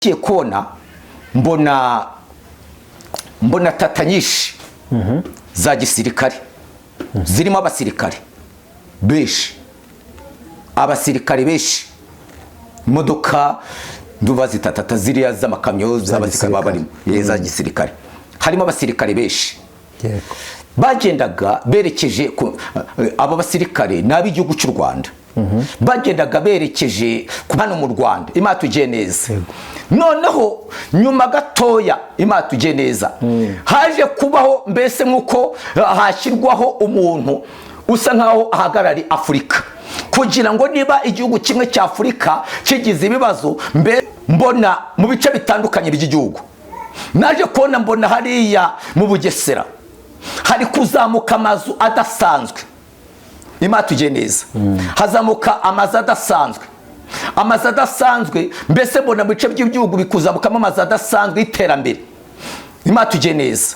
kona mbona tata nyinshi za gisirikare zirimo abasirikare benshi, abasirikare benshi, imodoka nduva zitatata ziriya z'amakamyo z'abasirikare babarimo za gisirikare, harimo abasirikare benshi bagendaga berekeje abo basirikare n'ab'igihugu cy'u Rwanda. Bagendaga berekeje hano mu Rwanda Imatugiye neza. Noneho nyuma gatoya Imatugiye neza haje kubaho mbese nkuko hashyirwaho umuntu usa nkaho ahagarari Afurika, kugira ngo niba igihugu kimwe cya Afurika kigize ibibazo mbona mu bice bitandukanye by'igihugu. Naje kubona mbona hariya mu Bugesera hari kuzamuka amazu adasanzwe Imatugiye neza, hazamuka amazu adasanzwe mbese mbona mu bice by'igihugu bikuzamukamo amazu adasanzwe y'iterambere Imatugiye neza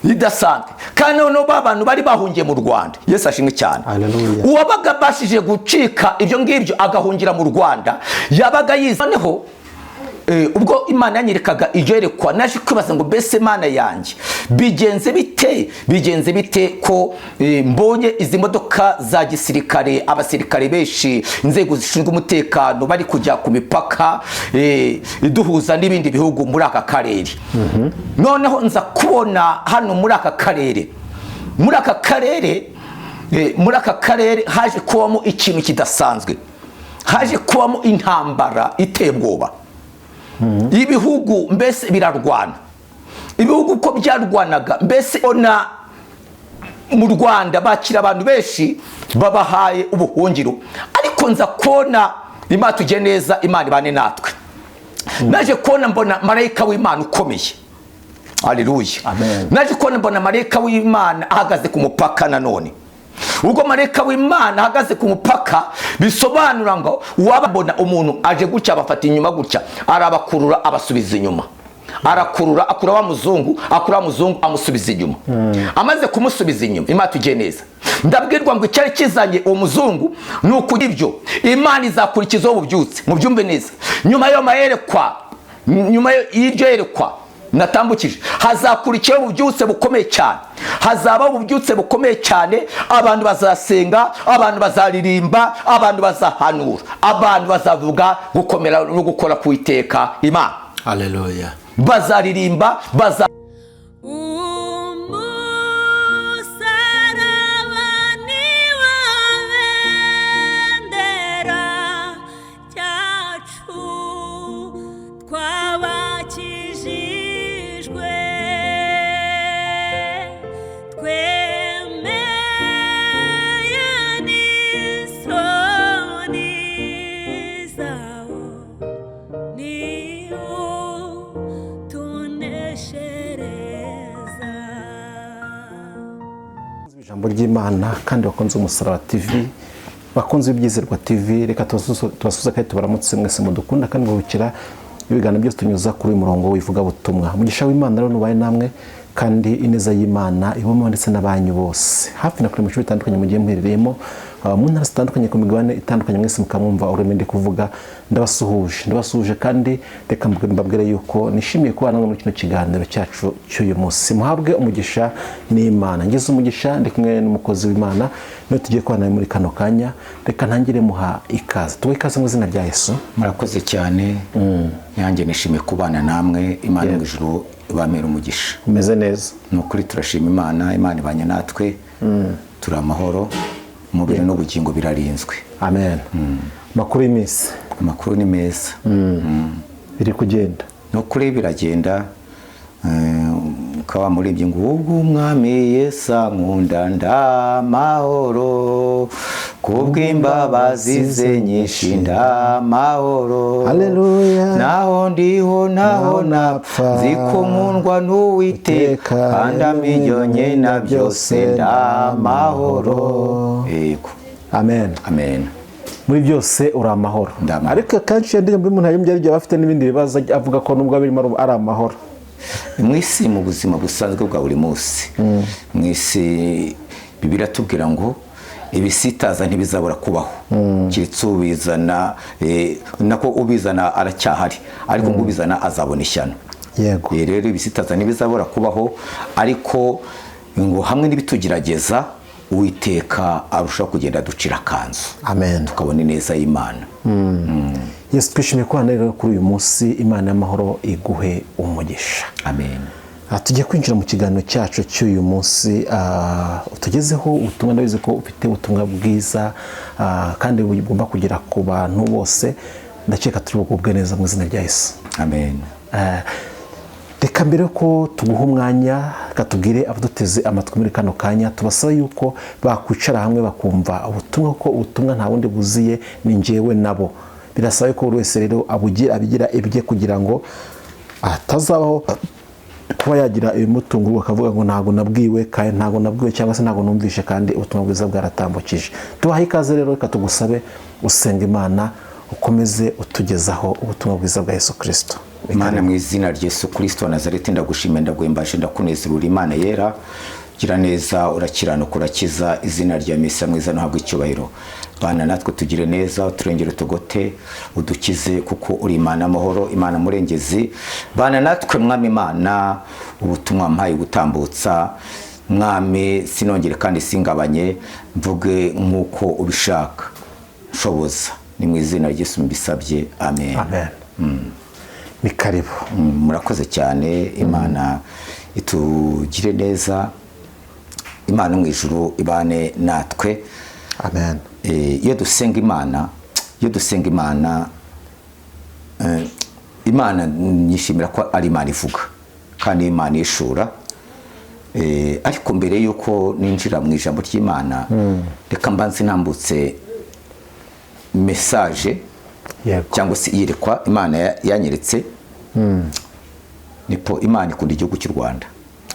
idasanzwe. Kandi noneho abantu bari bahungiye mu Rwanda, Yesu ashimwe cyane. Uwabaga bashije gucika ibyo ngibyo agahungira mu Rwanda yabaga yizaneho ubwo Imana yanyerekaga iryo yerekwa, naje kwibaza ngo mbese Imana yanjye bigenze bite ko mbonye izi modoka za gisirikare, abasirikare benshi, inzego zishinzwe umutekano bari kujya ku mipaka iduhuza n'ibindi bihugu muri aka karere. Noneho nza kubona hano muri aka karere haje kubamo ikintu kidasanzwe, haje kubamo intambara iteye ubwoba. Ibihugu mbese birarwana, ibihugu uko byarwanaga mbese ona mu Rwanda bakira abantu benshi babahaye ubuhungiro, ariko nza kubona Imatugiye neza, Imana ibane natwe. Naje kubona mbona marayika w'Imana ukomeye, haleluya, naje kubona mbona marayika w'Imana ahagaze ku mupaka. Nanone ubwo marayika w'Imana ahagaze ku mupaka bisobanura ngo wababona umuntu aje gutya abafata inyuma gutya, arabakurura abasubiza inyuma, akura wa muzungu amusubiza inyuma. Amaze kumusubiza inyuma Imatugiye neza, ndabwirwa ngo icyari kizanye uwo muzungu nuko ibyo Imana izakurikiza ububyutse. Mu byumve neza, nyuma y'iryo yerekwa natambukije hazakurikiraho ububyutse bukomeye cyane, hazaba ububyutse bukomeye cyane. Abantu bazasenga, abantu bazaririmba, abantu bazahanura, abantu bazavuga gukomera no gukora ku Iteka Imana. Haleluya. Bazaririmba ijambo ry'Imana kandi bakunze Umusaraba TV, bakunze Ibyizerwa TV, reka tubasuze kandi tubaramutse mwese mudukunda kandi mubukira ibiganiro byose tunyuza kuri uyu murongo w'ivuga butumwa. Umugisha w'Imana rero nubaye namwe, kandi ineza y'Imana ibamo ndetse n'abanyu bose hafi na kure mu bice bitandukanye mugiye muherereyemo, mu ntara zitandukanye, ku migabane itandukanye, mwese mukamwumva ururimi ndi kuvuga. Ndabasuhuje kandi reka mbabwire yuko nishimiye kubana muri kino kiganiro cyacu cy'uyu munsi. Muhabwe umugisha n'Imana. Ngize umugisha ndi kumwe n'umukozi w'Imana, niyo tugiye kubana muri kano kanya. Reka ntangire muha ikaze. Tuwe ikaze mu izina rya Yesu. Murakoze cyane. Yanjye nishimiye kubana namwe. Imana mu ijuru ibamera umugisha. Umeze neza? Nukuri turashima Imana, Imana ibanye natwe. Turi amahoro, umubiri n'ubugingo birarinzwe. Amen. Makuru y'imisi? Amakuru ni meza. Biri kugenda? Nukuri biragenda. Ukaba muri ibyo ngo ubwo Umwami Yesu ankunda ndamahoro, kubw'imbabazi ze nyinshi ndamahoro. Haleluya. Naho ndiho naho napfa, nzikundwa n'Uwiteka, kandi amijyonye na byose ndamahoro. Yego. Amen. Amen. Muri byose uri amahoro. Ariko kanshi yandi umuntu yumye bafite n'ibindi bibazo avuga ko nubwo birimo ari amahoro. Mwisi mu buzima busanzwe bwa buri munsi, mwisi Bibiliya tubwira ngo ibisitaza ntibizabura kubaho kiretse ubizana nako ubizana aracyahari ariko ngo ubizana azabona ishyano. Yego. Rero ibisitaza ntibizabura kubaho ariko ngo hamwe n'ibitugerageza Uwiteka arushaho kugenda ducira kanzu. Amen. Tukabona ineza y'Imana. Yesu twishimiye ko rero kuri uyu munsi Imana y'amahoro iguhe umugisha. Amen. Tugiye kwinjira mu kiganiro cyacu cy'uyu munsi tugezeho ubutumwa, ndabizi ko ufite ubutumwa bwiza kandi bugomba kugera ku bantu bose, ndakeka turi bugubwe neza mu izina rya Yesu. Amen. Reka mbere ko tuguha umwanya katubwire abaduteze amatwi muri kano kanya, tubasaba yuko bakwicara hamwe bakumva ubutumwa, ko ubutumwa nta wundi buziye ni njyewe nabo. Birasaba ko buri wese rero abigira ibye kugira ngo atazabaho kuba yagira ibimutunguye akavuga ngo ntago nabwiwe kandi ntago nabwiwe cyangwa se ntago numvishe kandi ubutumwa bwiza bwaratambukije. Tubaha ikaze rero, reka tugusabe usenga Imana ukomeze utugezaho ubutumwa bwiza bwa Yesu Kristo. Imana mu izina rya Yesu Kristo wa Nazareti ndagushimira ndaguhimbaje ndakunezerura Imana yera, gira neza urakiranuka urakiza, izina rya Mesiya mwiza ntabwo icyubahiro. Bana natwe tugire neza uturengere tugote udukize kuko uri Imana amahoro, Imana murengezi. Bana natwe Mwami Imana ubutumwa mpaye gutambutsa Mwami, sinongere kandi singabanye, mvuge nkuko ubishaka shoboza, ni mu izina rya Yesu mbisabye. Amen. Amen. Ni karibu. Murakoze cyane. Imana itugire neza, Imana mu ijuru ibane natwe. Amen. Iyo dusenga Imana Imana nyishimira ko ari Imana ivuga kandi Imana ishura. Ariko mbere yuko ninjira mu ijambo ry'Imana, reka mbanze ntambutse message cyangwa se iyerekwa Imana yanyeretse. Nipo Imana ikunda igihugu cy'u Rwanda.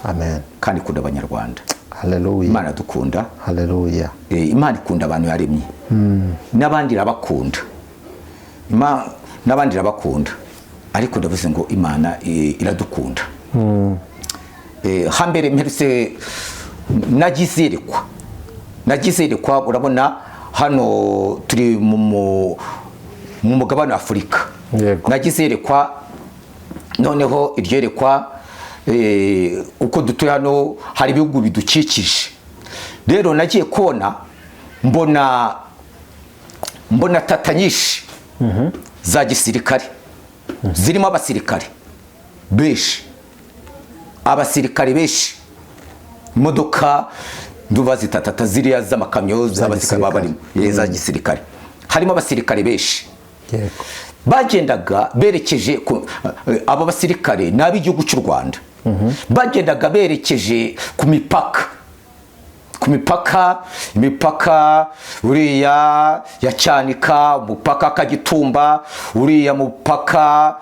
Amen. Kandi ikunda abanyarwanda. Haleluya. Imana dukunda. Haleluya. Imana ikunda abantu yaremye. N'abandi irabakunda. N'abandi irabakunda. Ariko ndavuze ngo Imana iradukunda. Hambere mperutse nagizerekwa urabona hano turi mu mugabane wa Afurika. Nagizerekwa noneho iryerekwa uko dutuye hano hari ibihugu bidukikije. Rero nagiye kubona mbona tata nyinshi za gisirikare zirimo abasirikare benshi, imodoka nduba zitatata ziriya z'amakamyo z'abasirikare babarimo za gisirikare, harimo abasirikare benshi. Bagendaga berekeje abo basirikare n'ab'igihugu cy'u Rwanda. Bagendaga berekeje ku imipaka uriya ya Cyanika, umupaka Kagitumba, uriya mupaka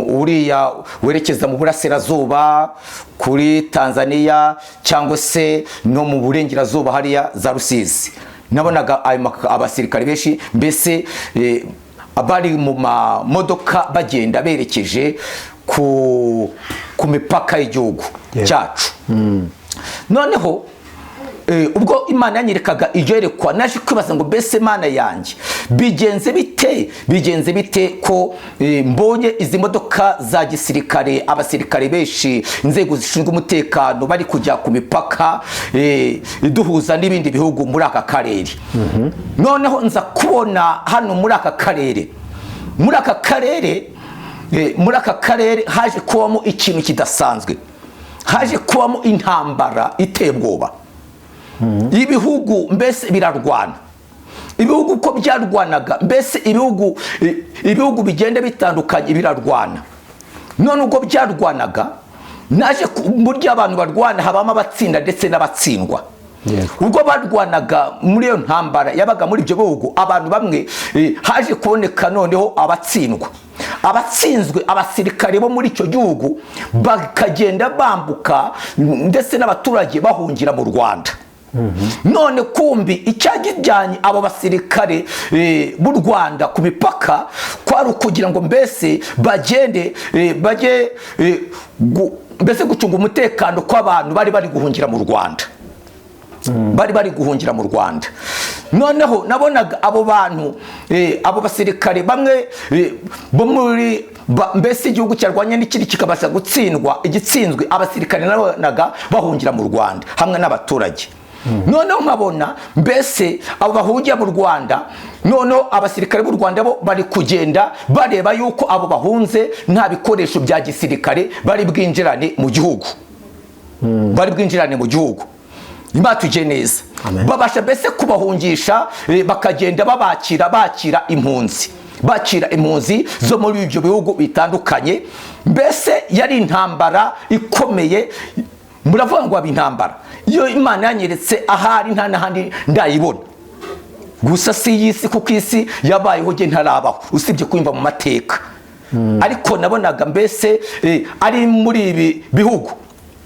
uriya werekeza mu burasirazuba kuri Tanzania cyangwa se no mu burengerazuba hariya za Rusizi. Nabonaga abasirikare benshi, mbese abari mu modoka bagenda berekeje ku mipaka y'igihugu cyacu. Noneho ubwo Imana yanyerekaga iyerekwa, naje kwibaza ngo mbese Imana yanjye bigenze bite ko mbonye izi modoka za gisirikare, abasirikare benshi, inzego zishinzwe umutekano bari kujya ku mipaka iduhuza n'ibindi bihugu muri aka karere. Noneho nza kubona hano muri aka karere haje kubamo ikintu kidasanzwe, haje kubamo intambara iteye ubwoba. Ibihugu mbese birarwana, ibihugu uko byarwanaga, mbese ibihugu bigenda bitandukanye birarwana. None ubwo byarwanaga naje burya abantu barwana habamo abatsinda ndetse n'abatsindwa. Ubwo barwanaga muri iyo ntambara yabaga muri ibyo bihugu, abantu bamwe haje kuboneka noneho abatsindwa, abatsinzwe, abasirikare bo muri icyo gihugu bakagenda bambuka ndetse n'abaturage bahungira mu Rwanda. None kumbi icyagijyanye abo basirikare b'u Rwanda ku mipaka kwari ukugira ngo mbese bajye mbese gucunga umutekano kw'abantu bari guhungira mu Rwanda. bari guhungira mu Rwanda. Noneho nabonaga abo bantu abo basirikare bamwe bo muri mbese igihugu cyarwanya n'ikindi kikabasha gutsindwa igitsinzwe, abasirikare nabonaga bahungira mu Rwanda hamwe n'abaturage. Noneho nkabona mbese abo bahungira mu Rwanda, noneho abasirikare b'u Rwanda bo bari kugenda bareba yuko abo bahunze nta bikoresho bya gisirikare bari bwinjirane mu gihugu, bari bwinjirane mu gihugu. Imana tujye neza. Babasha mbese kubahungisha, bakagenda bakira impunzi zo muri ibyo bihugu bitandukanye. Mbese yari intambara ikomeye. Muravuga ngo intambara iyo Imana yanyeretse ahari nta n'ahandi ndayibona, gusa si y'isi, kuko isi yabayeho nge ntarabaho usibye kwimva mu mateka. Ariko nabonaga mbese ari muri ibi bihugu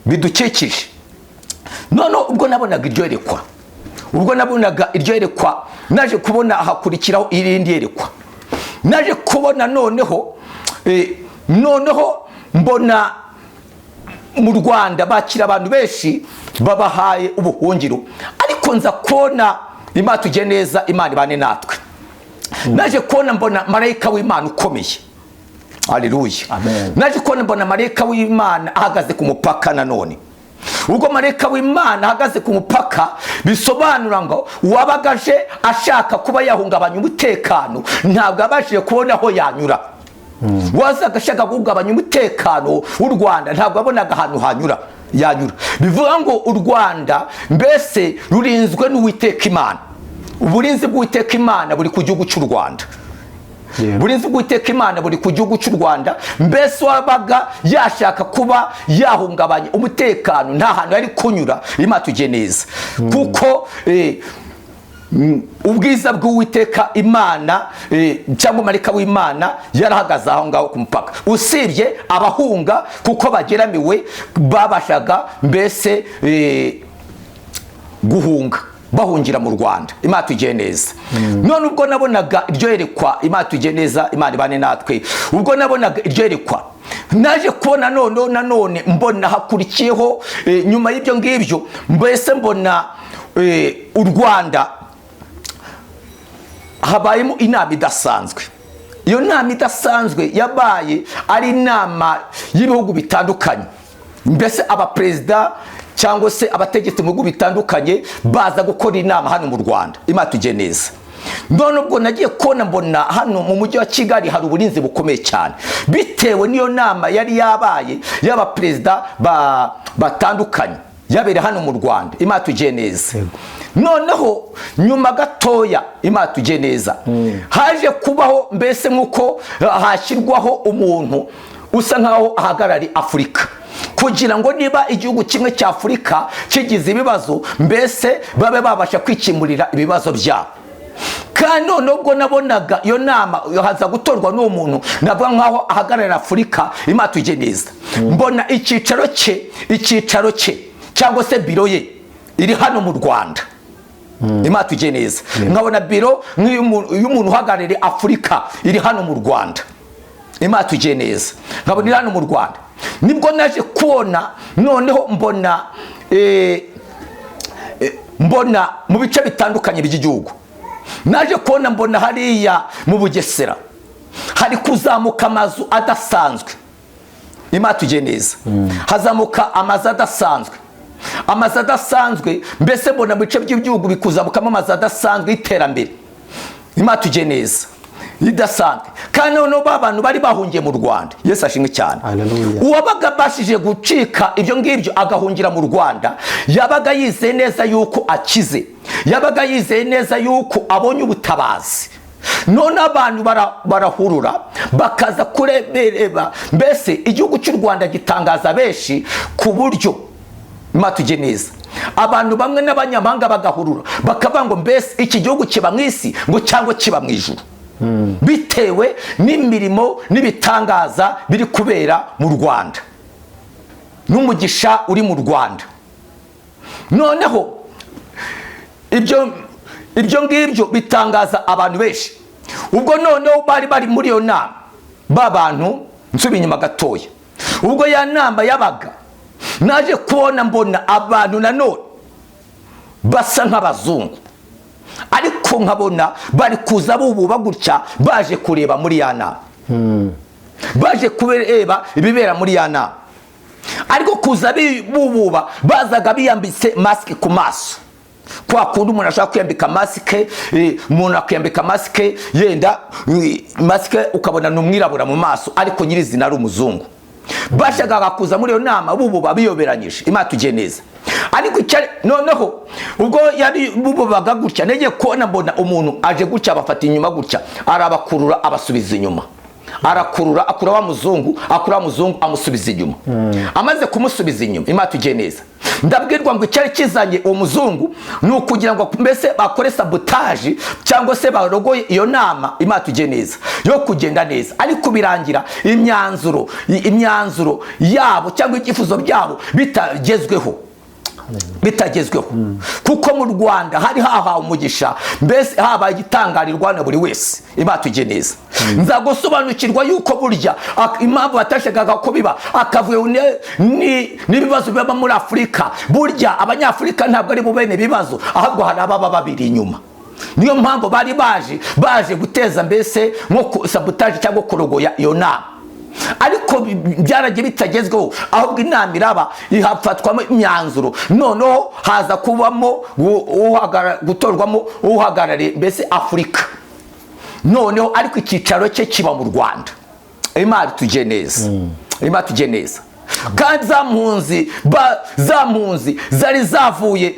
bidukikije. None ubwo nabonaga iryo yerekwa, naje kubona hakurikiraho irindi yerekwa. Naje kubona noneho mbona mu Rwanda bakira abantu benshi babahaye ubuhungiro, ariko nza kubona Imana tujye neza, Imana ibane natwe. Naje kubona mbona marayika w'Imana ukomeye. Haleluya. Naje kubona mbona marayika w'Imana ahagaze ku mupaka. Nanone ubwo marayika w'Imana ahagaze ku mupaka, bisobanura ngo uwabagaje ashaka kuba yahungabanya umutekano ntabwo abashije kubona aho yanyura. Wazaga ashaka guhungabanya umutekano w'u Rwanda ntabwo abonaga ahantu yanyura. Bivuga ngo u Rwanda mbese rurinzwe n'Uwiteka Imana. Uburinzi bw'Uwiteka Imana buri ku gihugu cy'u Rwanda. Burinzi bw'Uwiteka Imana buri ku gihugu cy'u Rwanda. Mbese wabaga yashaka kuba yahungabanya umutekano nta hantu yari kunyura. Imana tujye neza, kuko ubwiza bw'Uwiteka Imana cyangwa marayika w'Imana yarahagaze aho ngaho ku mupaka. Usibye abahunga kuko bageramiwe babashaga mbese bahungira mu Rwanda. Imana tujye neza. None ubwo nabonaga iryo yerekwa, Imana tujye neza, Imana ibane natwe. Ubwo nabonaga iryo yerekwa, naje kubona nanone mbona hakurikiyeho nyuma y'ibyo ngibyo, mbese mbona u Rwanda habayemo inama idasanzwe. Iyo nama idasanzwe yabaye ari inama y'ibihugu bitandukanye. Mbese abaperezida cyangwa se abategetsi mu bihugu bitandukanye baza gukora inama hano mu Rwanda. Imana tujye neza. None ubwo nagiye kubona mbona hano mu mujyi wa Kigali hari uburinzi bukomeye cyane, bitewe n'iyo nama yari yabaye y'abaperezida batandukanye yabere hano mu Rwanda. Imana tujye neza. Noneho nyuma gatoya, Imana tujye neza, haje kubaho mbese nk'uko hashyirwaho umuntu usa nkaho ahagarari Afurika, kugira ngo niba igihugu kimwe cya Afurika kigize ibibazo mbese babe babasha kwikemurira ibibazo byabo. Kandi nubwo nabonaga iyo nama haza gutorwa n'uwo muntu navuga nkaho ahagarara Afurika. Imana tujye neza, mbona icyicaro cye cyangwa se biro ye iri hano mu Rwanda. Imana tujye neza. Nkabona biro y'umuntu uhagarariye Afurika iri hano mu Rwanda. Imana tujye neza, nkabona iri hano mu Rwanda. Nibwo naje kubona noneho mbona mu bice bitandukanye by'igihugu. Naje kubona mbona hariya mu Bugesera hari kuzamuka amazu adasanzwe. Imana tujye neza. Hazamuka amazu adasanzwe, mbese mbona mu bice by'igihugu bikuzamukamo amazu adasanzwe y'iterambere. Imana tujye neza, idasanzwe. Kandi noneho abantu bari bahungiye mu Rwanda. Yesu ashimwe cyane. Uwabaga bashije gucika ibyo ngibyo agahungira mu Rwanda yabaga yizeye neza yuko akize, yabaga yizeye neza yuko abonye ubutabazi. None abantu barahurura bakaza kurebereba. Mbese igihugu cy'u Rwanda gitangaza benshi ku buryo, Imana tujye neza, abantu bamwe n'abanyamahanga bagahurura bakavuga ngo mbese iki gihugu kiba mu isi ngo cyangwa kiba mu ijuru, bitewe n'imirimo n'ibitangaza biri kubera mu Rwanda n'umugisha uri mu Rwanda. Noneho ibyo ngibyo bitangaza abantu benshi. Ubwo noneho bari muri iyo nama b'abantu, nsubiye inyuma gatoya, ubwo ya nama yabaga, naje kubona mbona abantu nanone basa nk'abazungu, ariko nkabona bari kuza bububa gutya baje kureba muri ya nama, baje kureba ibibera muri ya nama, ariko kuza bububa bazaga biyambitse masike ku maso, kwa kundi umuntu ashaka kwiyambika masike, umuntu akiyambika masike yenda masike ukabona n'umwirabura mu maso ariko nyirizina ari umuzungu. Bashakaga kuza muri iyo nama bububa biyoberanyije, Imana tugiye neza. Ariko noneho ubwo yari bububaga gutya, nege kubona mbona umuntu aje gutya bafata inyuma gutya, arabakurura abasubiza inyuma, arakurura akura wa muzungu, amusubiza inyuma. Amaze kumusubiza inyuma, Imana tugiye neza, ndabwirwa ngo icyari kizanye uwo muzungu ni ukugira ngo mbese bakore sabotage cyangwa se barogoye iyo nama, Imana tugiye neza, yo kugenda neza. Ariko birangira imyanzuro yabo cyangwa icyifuzo byabo bitagezweho, kuko mu Rwanda hari hahawe umugisha, mbese habaye igitangarirwa na buri wese, Imana tugiye neza. Nza gusobanukirwa yuko burya impamvu batashakaga ko biba akavuye n'ibibazo biba muri Afurika, burya abanyafurika ntabwo ari bo bene bibazo, ahubwo hari ababa babiri inyuma. Niyo mpamvu bari baje guteza mbese nko sabotage cyangwa kurogoya iyo nama. Ariko byaragiye bitagezweho, ahubwo inama iraba ihafatwamo imyanzuro, noneho haza kubamo gutorwamo uhagarariye mbese Afurika, noneho ariko icyicaro cye kiba mu Rwanda. Imana tugiye neza, Imana tugiye neza. Kandi za mpunzi zari zavuye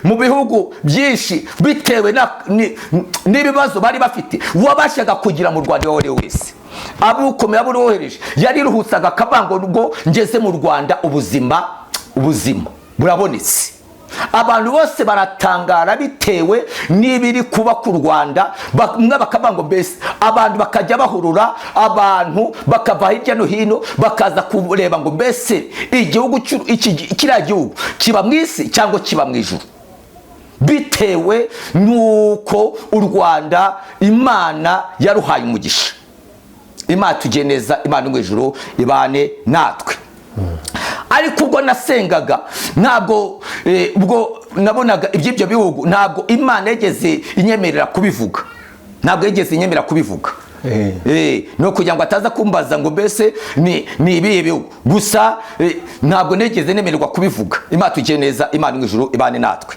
mu bihugu byinshi bitewe n'ibibazo bari bafite, wabashaga kugira mu Rwanda wowe wese, abukomeye aburohereje yariruhutsaga akabango ngo ngeze mu Rwanda ubuzima burabonetse. Abantu bose baratangara bitewe n'ibiri kuba ku Rwanda, bamwe bakabango mbese abantu bakajya bahurura, abantu bakava hirya no hino bakaza kureba ngo mbese igihugu kiriya gihugu kiba mu isi cyangwa kiba mu ijuru, bitewe nuko u Rwanda Imana yaruhaye umugisha. Imana tugiye neza, Imana mu ijuru ibane natwe. Ariko ubwo nasengaga ntabwo ubwo nabonaga iby'ibyo bihugu, ntabwo Imana yageze inyemerera kubivuga, no kugira ngo ataza kumbaza ngo mbese ni ibihe bihugu gusa, ntabwo negeze nemererwa kubivuga. Imana tugiye neza, Imana mu ijuru ibane natwe.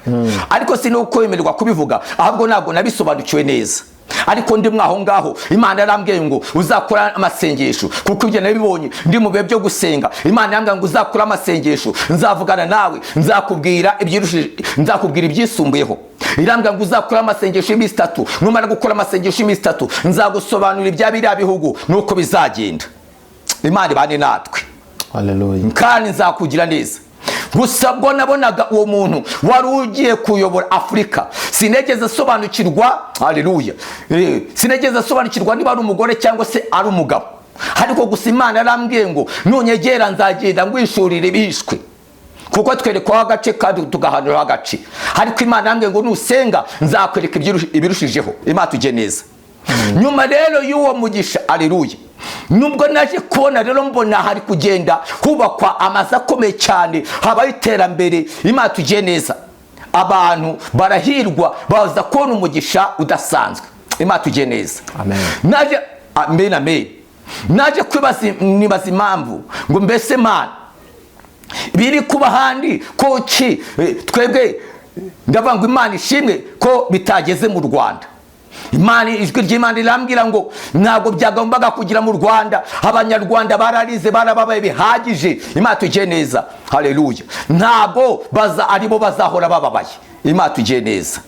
Ariko si nuko yemererwa kubivuga, ahubwo ntabwo nabisobanukiwe neza. Ariko ndi mwaho ngaho Imana yarambwiye ngo uzakora amasengesho, kuko ibyo nabibonye ndi mu bihe byo gusenga. Imana yambwiye ngo uzakora amasengesho, nzavugana nawe, nzakubwira ibyisumbuyeho. Irambwiye ngo uzakora amasengesho y'iminsi 3, numara gukora amasengesho y'iminsi 3 nzagusobanurira ibya biriya bihugu nuko bizagenda. Imana ibane natwe, haleluya, kandi nzakugira neza. Gusa bwo nabonaga uwo muntu wari ugiye kuyobora Afurika, sinegeze sobanukirwa, haleluya, sinegeze sobanukirwa niba ari umugore cyangwa se ari umugabo. Ariko gusa Imana yarambwiye ngo nunyegera nzagenda ngwishurire bishwe, kuko twerekwaho agace kandi tugahanura agace. Ariko Imana yambwiye ngo nusenga nzakwereka ibirushijeho. Imana tugiye neza. Nyuma rero y'uwo mugisha, haleluya, nubwo naje kubona rero mbona hari kugenda hubakwa amazu akomeye cyane, habaye iterambere. Imana tugiye neza, abantu barahirwa, baza kubona umugisha udasanzwe. Imana tugiye neza, amen. Amen. Naje nibaza impamvu ngo mbese Mana biri kuba handi koki twebwe, ndavuga ngo Imana ishimwe ko bitageze mu Rwanda. Imana, ijwi ry'Imana rirambwira ngo ntabwo byagombaga kugira mu Rwanda. Abanyarwanda bararize, barababaye bihagije. Imana tugiye neza, haleluya, ntabwo aribo bazahora bababaye. Imana tugiye neza,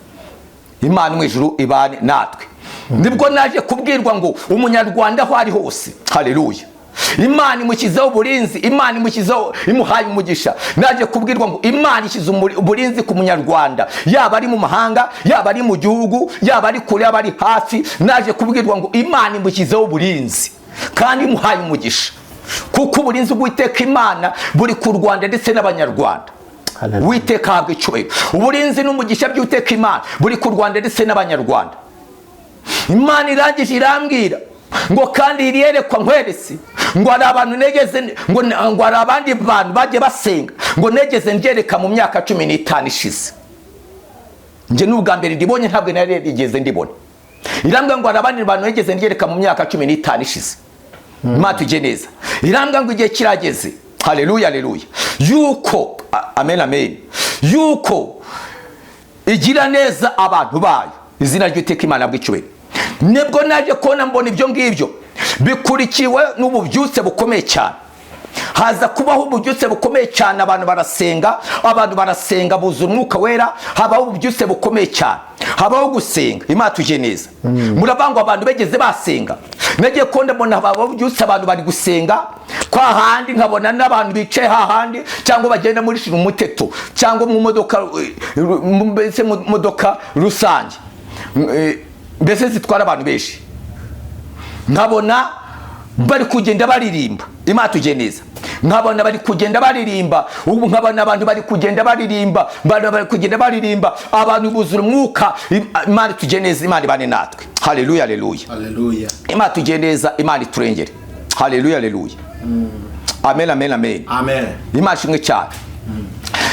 Imana mu ijuru ibane natwe. Nibwo naje kubwirwa ngo umunyarwanda aho ari hose, haleluya, Imana imushyizeho uburinzi, Imana imuhaye umugisha. Naje kubwirwa ngo Imana ishyize uburinzi ku munyarwanda, yaba ari mu mahanga, yaba ari mu gihugu, yaba ari kure, yaba ari hafi. Naje kubwirwa ngo Imana imushyizeho uburinzi kandi imuhaye umugisha, kuko uburinzi bw'Uwiteka Imana buri ku Rwanda ndetse n'abanyarwanda. Uwiteka ahabwe icyubahiro. Uburinzi n'umugisha by'Uwiteka Imana buri ku Rwanda ndetse n'abanyarwanda. Imana irangije irambwira ngo kandi iriyerekwa nkweretse ngo hari abantu negeze ngo hari abandi bantu baje basenga ngo negeze ngereka mu myaka 15 ishize. nje n'ubwa mbere ndibonye, ntabwo narigeze ndibona. Irambwa ngo abandi bantu yigeze ngereka mu myaka 15 ishize. Imana tujye neza. Irambwa ngo igihe kirageze, haleluya haleluya, yuko amen amen, yuko igira neza abantu bayo, izina ry'Uwiteka Imana bw'icubahiro. Nibwo naje kona mbona ibyo ngibyo bikurikiwe n'ububyutse bukomeye cyane. Haza kubaho ububyutse bukomeye cyane, abantu barasenga buzura umwuka wera, habaho ububyutse bukomeye cyane, habaho gusenga. Imana tujye neza. Murabangwa abantu begeze basenga, nagiye konda mbona habaho ububyutse, abantu bari gusenga kwa handi, nkabona n'abantu bicaye hahandi, cyangwa bagenda muri shira umuteto, cyangwa mu modoka rusange, mbese zitwara abantu benshi, nkabona bari kugenda baririmba. Imana tujye neza. Nkabona bari kugenda baririmba, ubu nkabona abantu bari kugenda baririmba, abantu buzura umwuka. Imana tujye neza, Imana ibane natwe. Haleluya haleluya haleluya. Imana tujye neza, Imana iturengere. Haleluya haleluya. Amen amen amen amen. Imana ishimwe cyane.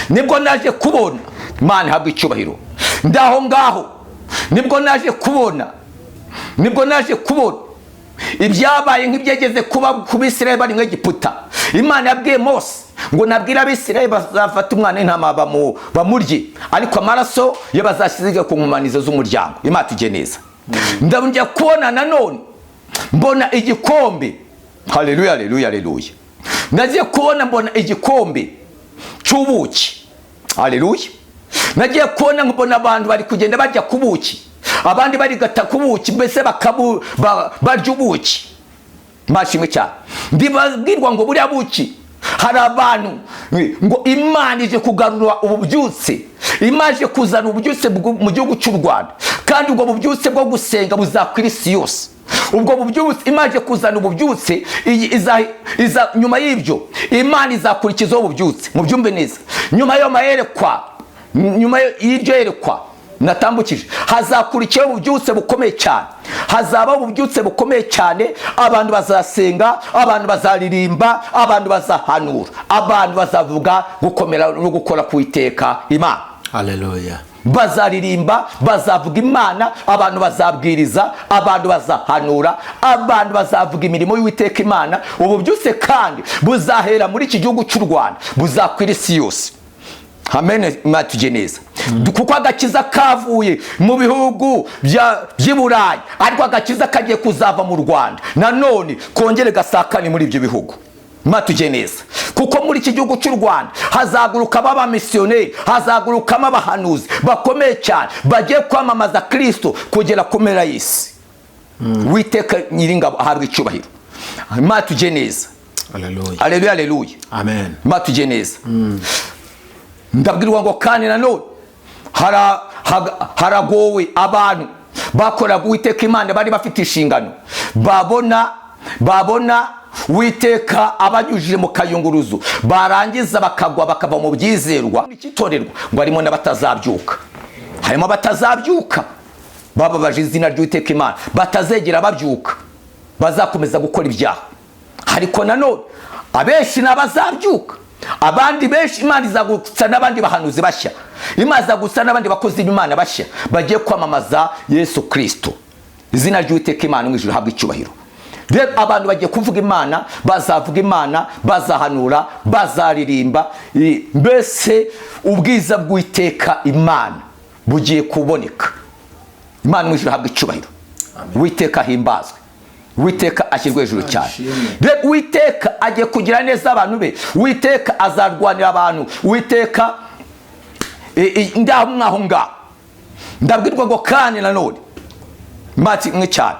Nibwo naje kubona, Imana ihabwe icyubahiro, ndaho ngaho nibwo naje kubona ibyabaye nk'ibyegeze kuba ku Bisirayeli bari nk'Egiputa. Imana yabwiye Mose ngo nabwira Abisirayeli bazafata umwana w'intama bamurye, ariko amaraso yo bazashyize ku nkomanizo z'umuryango. Imana tujye neza. Ndabunjya kubona nanone mbona igikombe, haleluya haleluya haleluya, nagiye kubona mbona igikombe cy'ubuki, haleluya. Nagiye kubona mbona abantu bari kugenda bajya ku buki, abandi bari gata ku buki, mbese barya ubuki. Mashimwe cyane. Ndibabwirwa ngo buriya buki hari abantu ngo Imana ije kugarura ububyutse, Imana ije kuzana ububyutse mu gihugu cy'u Rwanda, kandi ubwo bubyutse bwo gusenga buzakwira isi yose. Ubwo bubyutse Imana ije kuzana ububyutse, nyuma y'ibyo Imana izakurikizaho ububyutse. Mu byumve neza, nyuma y'iryo yerekwa natambukije, hazakurikiyeho ububyutse bukomeye cyane, hazabaho ububyutse bukomeye cyane. Abantu bazasenga, abantu bazaririmba, abantu bazahanura, abantu bazavuga gukomera no gukora k'Uwiteka Imana. Haleluya. Bazaririmba, bazavuga Imana, abantu bazabwiriza, abantu bazahanura, abantu bazavuga imirimo y'Uwiteka Imana. Ububyutse kandi buzahera muri iki gihugu cy'u Rwanda, buzakwira isi yose. Amen. Imana tujye neza. Kuko agakiza kavuye mu bihugu by'i Burayi, ariko agakiza kagiye kuzava mu Rwanda nanone kongere gasakane muri ibyo bihugu. Imana tujye neza. Kuko muri iki gihugu cy'u Rwanda hazagurukamo abamisiyoneri, hazagurukamo abahanuzi bakomeye cyane, bagiye kwamamaza Kristo kugera ku mpera y'isi. Uwiteka Nyiringabo ahabwe icyubahiro. Imana tujye neza. Haleluya haleluya haleluya amen. Imana tujye neza. Ndabwirwa ngo kandi nanone haragowe abantu bakoraga Uwiteka Imana, bari bafite inshingano, babona Uwiteka abanyujije mu kayunguruzo, barangiza bakagwa bakava mu byizerwa ikitorerwa, ngo harimo n'abatazabyuka. Harimo abatazabyuka bababaje izina ry'Uwiteka Imana, batazegera babyuka, bazakomeza gukora ibyaha. Ariko nanone abenshi n'abazabyuka, abandi benshi Imana izagutsa n'abandi bahanuzi bashya, Imana izagutsa n'abandi bakozi b'Imana bashya bagiye kwamamaza Yesu Kristo. Izina ry'Uwiteka Imana mu ijuru habwe icyubahiro. Rero abantu bagiye kuvuga Imana, bazavuga Imana, bazahanura, bazaririmba, mbese ubwiza bw'Uwiteka Imana bugiye kuboneka. Imana mu ijuru habwe icyubahiro. Uwiteka himbazwe, Uwiteka ashyirwe hejuru cyane. Rero Uwiteka agiye kugira neza abantu be, Uwiteka azarwanira abantu, Uwiteka ndaho ngaho. Ndabwirwa ngo kandi nanone mati mwe cyane,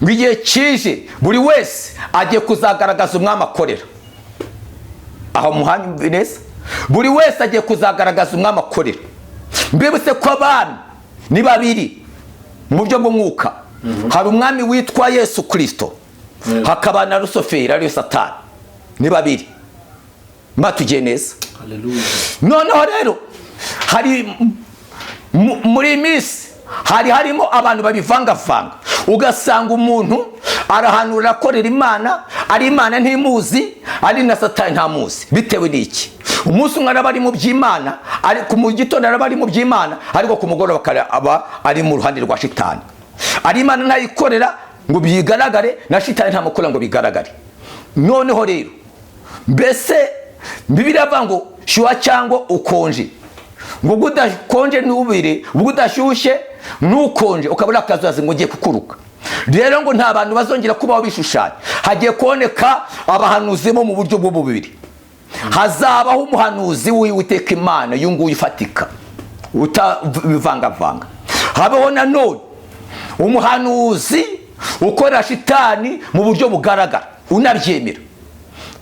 ngiye kije buri wese agiye kuzagaragaza umwami akorera. Aho muhanye neza, buri wese agiye kuzagaragaza umwami akorera. Mbibutse ko abantu ni babiri mu buryo bw'umwuka. Hari umwami witwa Yesu Kristo, hakaba na Rusoferi ariyo Satani, ni babiri. Imana tujye neza. Haleluya. Noneho rero hari muri minsi harimo abantu babivangavanga, ugasanga umuntu arahanura akorera Imana, ari Imana ntimuzi, ari na Satani ntamuzi. Bitewe n'iki? Umunsi umwe araba ari mu by'Imana, ariko mu gitondo araba ari mu by'Imana, ariko ku mugoroba aba ari mu ruhande rwa Shitani. Ari Imana ntayikorera ngo bigaragare, na Shitani ntamukora ngo bigaragare. Noneho rero mbese Bibiliya avuga ngo shyuha cyangwa ukonje, ngo udakonje n'ubire, ubwo udashyushye n'ukonje ukabura akazazi ngo ugiye kukuruka. Rero ngo nta bantu bazongera kubaho bishushanya. Hagiye kuboneka abahanuzi bo mu buryo bw'ububiri. Hazabaho umuhanuzi w'Uwiteka Imana yunguye ifatika utabivangavanga. Habeho nanone umuhanuzi ukora Shitani mu buryo bugaragara unabyemera,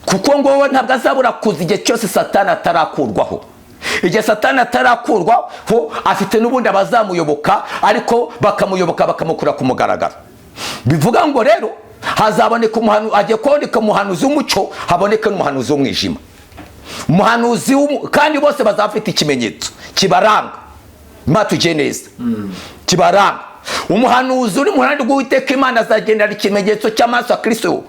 kuko ngo wowe ntabwo azabura kuza igihe cyose Satani atarakurwaho. Igihe Satani atarakurwaho afite n'ubundi abazamuyoboka, ariko bakamuyoboka bakamukura ku mugaragaro. Bivuga ngo rero hazaboneka umuhanuzi, agiye kuboneka umuhanuzi w'umucyo, haboneka n'umuhanuzi w'umwijima. Umuhanuzi kandi bose bazafite ikimenyetso kibaranga. Matujye neza, kibaranga. Umuhanuzi uri mu ruhande rw'Uwiteka Imana azagendera ikimenyetso cy'amaso ya Kristo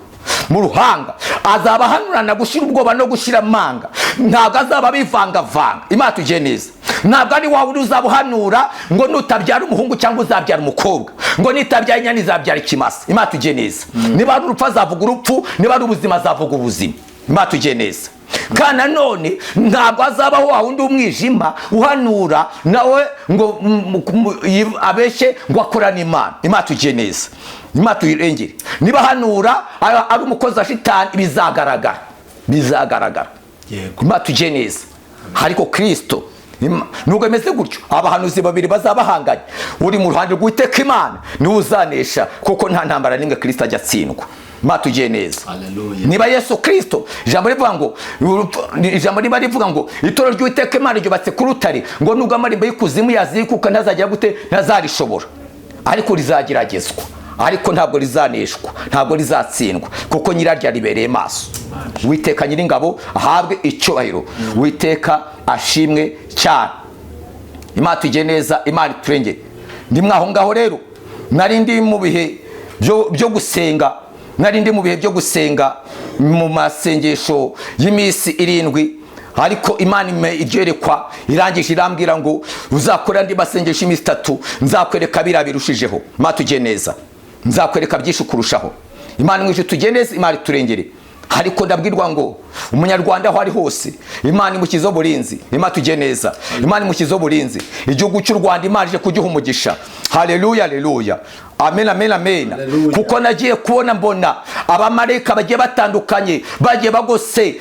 mu ruhanga. Azaba ahanurana gushyira ubwoba no gushyira amanga. Ntabwo azaba bivangavanga. Imana tujye neza. Ntabwo ari wawe uzaba uhanura ngo nutabyara umuhungu cyangwa uzabyara umukobwa, ngo nitabyara inyana izabyara ikimasa. Imana tujye neza. Niba ari urupfu azavuga urupfu, niba ari ubuzima azavuga ubuzima. Imana tujye neza. Kandi nanone ntabwo azabaho wa wundi w'umwijima uhanura nawe ngo abeshye ngo akorane Imana. Imana tujye neza. Imana tuyirengere. Niba hanura ari umukozi wa Shitani bizagaragara. Imana tujye neza. Ariko Kristo nubwo ameze gutyo, abahanuzi babiri bazabahanganye. Uri mu ruhande rw'Uwiteka Imana niwe uzanesha, kuko nta ntambara n'imwe Kristo ajya atsindwa. Imana tujye neza. Niba Yesu Kristo, ijambo riba rivuga ngo itorero ry'Uwiteka Imana ryubatse ku rutare, ngo nubwo amarembo y'ikuzimu yazikuka ntazajya gute, ntazarishobora, ariko rizageragezwa, ariko ntabwo rizaneshwa, ntabwo rizatsindwa, kuko nyiraryo ribereye maso. Uwiteka Nyiringabo ahabwe icyubahiro, Uwiteka ashimwe cyane. Imana tujye neza, Imana turengere. Ndi mwaho ngaho rero, nari ndi mu bihe byo gusenga, mu masengesho y'iminsi 7, ariko Imana iryerekwa irangije irambwira ngo uzakora andi masengesho y'iminsi 3, nzakwereka biriya birushijeho. Imana tujye neza, nzakwereka byinshi kurushaho. Imana mwishe tujye neza, Imana turengere. Ariko ndabwirwa ngo umunyarwanda aho ari hose, Imana imukiza uburinzi. Imana tujye neza, Imana imukiza uburinzi. Igihugu cy'u Rwanda Imana ije kugiha umugisha. Haleluya, haleluya, amen, amen, amen. Kuko nagiye kubona mbona abamarayika bagiye batandukanye bagiye bagose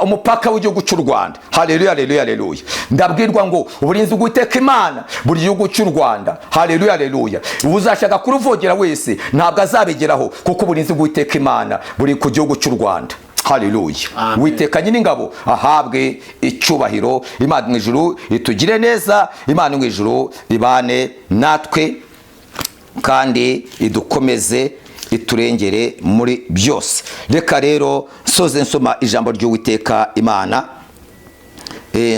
umupaka w'igihugu cy'u Rwanda. Haleluya, haleluya, haleluya. Ndabwirwa ngo uburinzi bw'Uwiteka Imana buri gihugu cy'u Rwanda. Haleluya, haleluya. Uzashaka kuruvogera wese ntabwo azabigeraho, kuko uburinzi bw'Uwiteka Imana buri ku gihugu cy'u Rwanda. Haleluya. Uwiteka Nyiringabo ahabwe icyubahiro. Imana mu ijuru itugire neza, Imana mu ijuru ibane natwe kandi idukomeze, iturengere muri byose. Reka rero soze nsoma ijambo ry'Uwiteka Imana.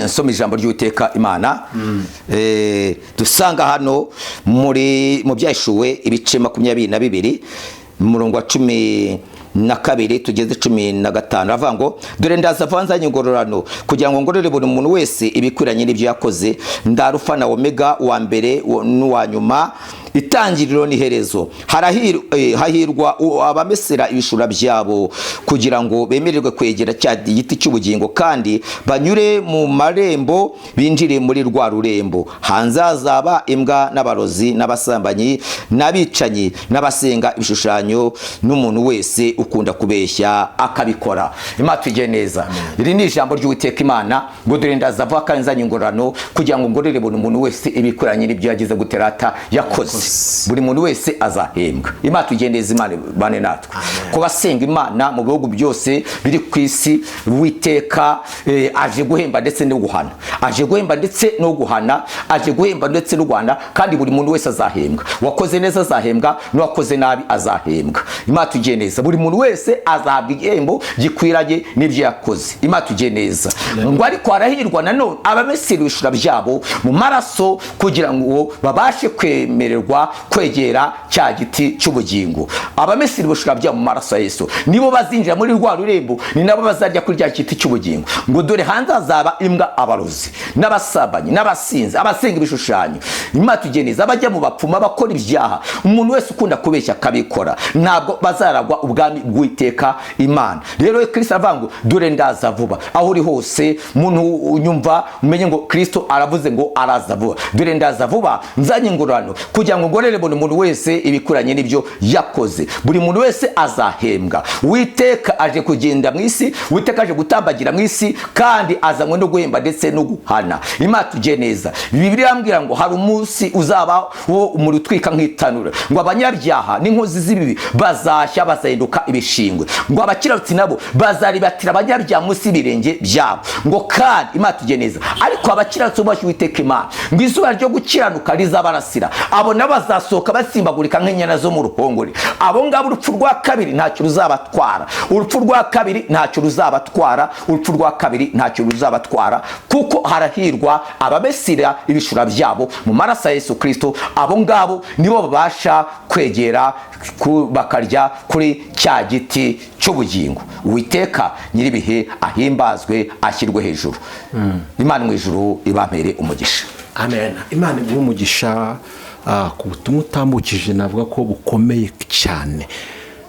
Nsoma ijambo ry'Uwiteka Imana. Dusanga hano mu Byahishuwe ibice 22 umurongo wa 12 tugeze 15. Avuga ngo dore ndaza vanzanye ingororano kugira ngo ngorore buri muntu wese ibikwiranye n'ibyo yakoze. Ndarufa na Omega, wa mbere n'uwa nyuma, itangiriro n'iherezo. Hahirwa abamesera ibishura byabo kugira ngo bemererwe kwegera cya giti cy'ubugingo, kandi banyure mu marembo binjire muri rwa rurembo. Hanze hazaba imbwa n'abarozi n'abasambanyi n'abicanyi n'abasenga ibishushanyo n'umuntu wese ukunda kubeshya akabikora. Imana tujye neza. Iri ni ijambo ry'Uwiteka Imana ngo dore ndaza vuba kandi nzanye ingororano kugira ngo ngorere buri muntu wese ibikwiranye n'ibyo yagize guterata yakoze. Buri muntu wese azahembwa. Imana tujye neza, Imana bane natwe. Ko basenga Imana mu bihugu byose biri ku isi, Uwiteka aje guhemba ndetse no guhana, aje guhemba ndetse no guhana, aje guhemba ndetse no guhana, kandi buri muntu wese azahembwa. Wakoze neza azahembwa, n'uwakoze nabi azahembwa. Imana tujye neza, buri muntu wese azahabwa igihembo gikwiranye n'ibyo yakoze. Imana tujye neza. Ngo ariko harahirwa nanone abamesera ibishura byabo mu maraso kugira ngo babashe kwemererwa bemererwa kwegera cya giti cy'ubugingo. Abamesiri ibishura byabo mu maraso ya Yesu nibo bazinjira muri rwa rurembo, ni nabo bazarya kuri cya giti cy'ubugingo. Ngo dore hanze hazaba imbwa, abarozi n'abasambanyi n'abasinzi, abasenga ibishushanyo, imatugeneza, abajya mu bapfumu, abakora ibyaha, umuntu wese ukunda kubeshya akabikora, ntabwo bazaragwa ubwami bw'Uwiteka Imana. Rero Kristo avuga ngo dore ndaza vuba. Aho uri hose muntu unyumva umenye ngo Kristo aravuze ngo araza vuba. Dore ndaza vuba, nzanye ingororano kugira ngo ngorere buri muntu wese ibikuranye n'ibyo yakoze. Buri muntu wese azahembwa. Uwiteka aje kugenda mu isi, Uwiteka aje gutambagira mu isi, kandi azanywe no guhemba ndetse no guhana. Imana tujye neza. Bibiliya irambwira ngo hari umunsi uzaba wo umuriro utwika nk'itanura, ngo abanyabyaha n'inkozi z'ibibi bazashya bazahinduka ibishingwe, ngo abakiranutsi nabo bazaribatira abanyabyaha munsi y'ibirenge byabo. Ngo kandi Imana tujye neza, ariko abakiranutsi bubashye Uwiteka Imana, ngo izuba ryo gukiranuka rizabarasira, abo nabo bazasohoka basimbagurika nk'inyana zo mu ruhongore. Abo ngabo urupfu rwa kabiri ntacyo ruzabatwara, urupfu rwa kabiri ntacyo ruzabatwara, urupfu rwa kabiri ntacyo ruzabatwara, kuko harahirwa abamesira ibishura byabo mu maraso ya Yesu Kristo. Abo ngabo nibo babasha kwegera bakarya kuri cya giti cy'ubugingo. Uwiteka nyiribihe ahimbazwe, ashyirwe hejuru. Imana mu ijuru ibampere umugisha. Amen. Imana iguhe umugisha ku butumwa utambukije, navuga ko bukomeye cyane.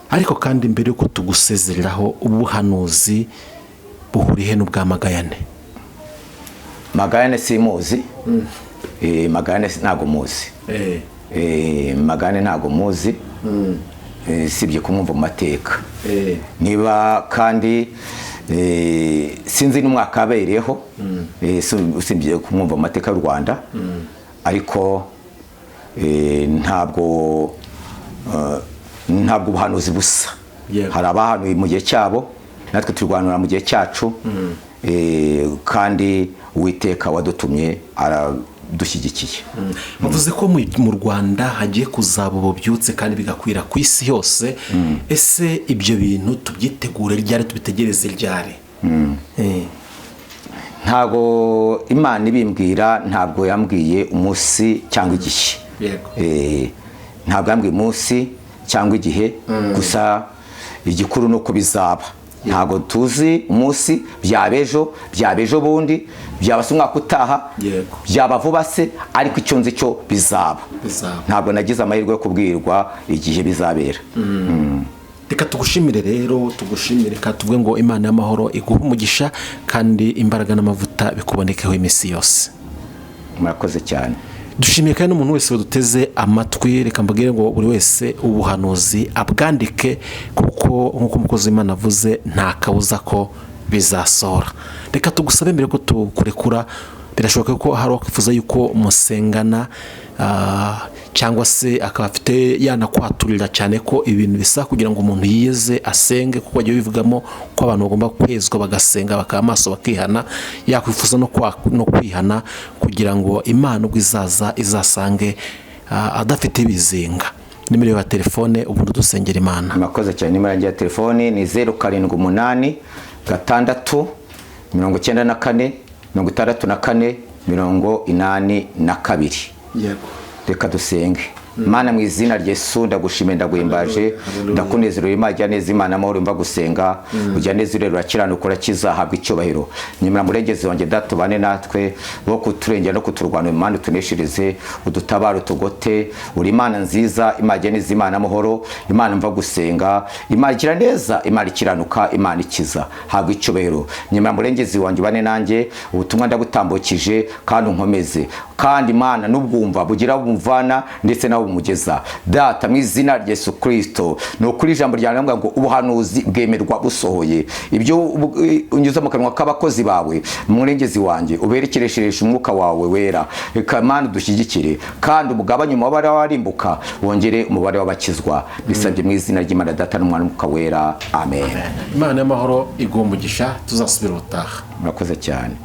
Ariko kandi mbere yuko tugusezereraho, ubuhanuzi buhuriye n'ubwa Magayane. Magayane simuzi. Magayane ntago muzi. Magayane ntago muzi. Sibye kumwumva mu mateka. Niba kandi sinzi n'umwaka abereyeho, usibye kumwumva mu mateka y'u Rwanda, ariko ntabwo ubuhanuzi busa. Hari abahanuye mu gihe cyabo, natwe turwanura mu gihe cyacu, kandi Uwiteka wadutumye aradushyigikiye. Muvuze ko mu Rwanda hagiye kuzaba ububyutse kandi bigakwira ku isi yose. Ese ibyo bintu tubyitegure ryari, tubitegereze ryari? Ntabwo Imana ibimbwira, ntabwo yambwiye umunsi cyangwa igihe. Ntabwo yambwiye umunsi cyangwa igihe, gusa igikuru nuko bizaba. Ntabwo tuzi umunsi, byaba ejo bundi, byaba se umwaka utaha, byaba vuba se, ariko icyo nzi cyo bizaba. Ntabwo nagize amahirwe yo kubwirwa igihe bizabera. Reka tugushimire rero, tugushimire kandi tuvuge ngo Imana y'amahoro iguhe umugisha, kandi imbaraga n'amavuta bikubonekeho iminsi yose. Murakoze cyane. Dushimiye kandi n'umuntu wese waduteze amatwi. Reka mbabwire ngo buri wese ubuhanuzi abwandike, kuko nk'uko umukozi w'Imana avuze, nta kabuza ko bizasohora. Reka tugusabe mbere ko tukurekura, birashoboka ko hari wakwifuza yuko musengana, cyangwa se akaba afite yanakwaturira cyane ko ibintu bisa kugira ngo umuntu yiyeze asenge, kuko bajya bivugamo ko abantu bagomba kwezwa bagasenga, bakaba amaso bakihana. Yakwifuza no kwihana kugira ngo Imana ubwo izaza izasange adafite ibizinga. Nimero ya telefone ubundi dusengera Imana. Murakoze cyane. Nimero ya telefone ni 078 6 94 64 82. Reka dusenge. Mana mu izina rya Yesu ndagushimira, ndaguhimbaje, ndakunezerera. Imana neza, Imana amahoro, mva gusenga ujya neza, urero urakiranuka, urakizahabwa icyubahiro. Nyamara murengezi wanjye datubane natwe, wo kuturengera no kuturwana. Imana tuneshereze, udutabara, utugote. Uri Imana nziza, Imana neza, Imana amahoro, Imana mva gusenga, Imana igira neza, Imana ikiranuka, Imana ikiza. Habwa icyubahiro. Nyamara murengezi wanjye bane nanjye, ubutumwa ndagutambukije kandi unkomeze, kandi Imana n'ubwumva bugira bumvana ndetse nawe umugeza. Data mu izina rya Yesu Kristo, no kuri ijambo ryawe ngo ubuhanuzi bwemerwa busohoye. Ibyo unyuze mu kanwa k'abakozi bawe, murengezi wanjye uberekeresheje umwuka wawe wera. Reka Imana dushyigikire, kandi umugabanye umubare w'abarimbuka, wongere umubare w'abakizwa. Bisabye mu izina ry'Imana Data n'Umwana n'Umwuka wera. Amen. Imana y'amahoro iguhe umugisha, tuzasubira ubutaha. Murakoze cyane.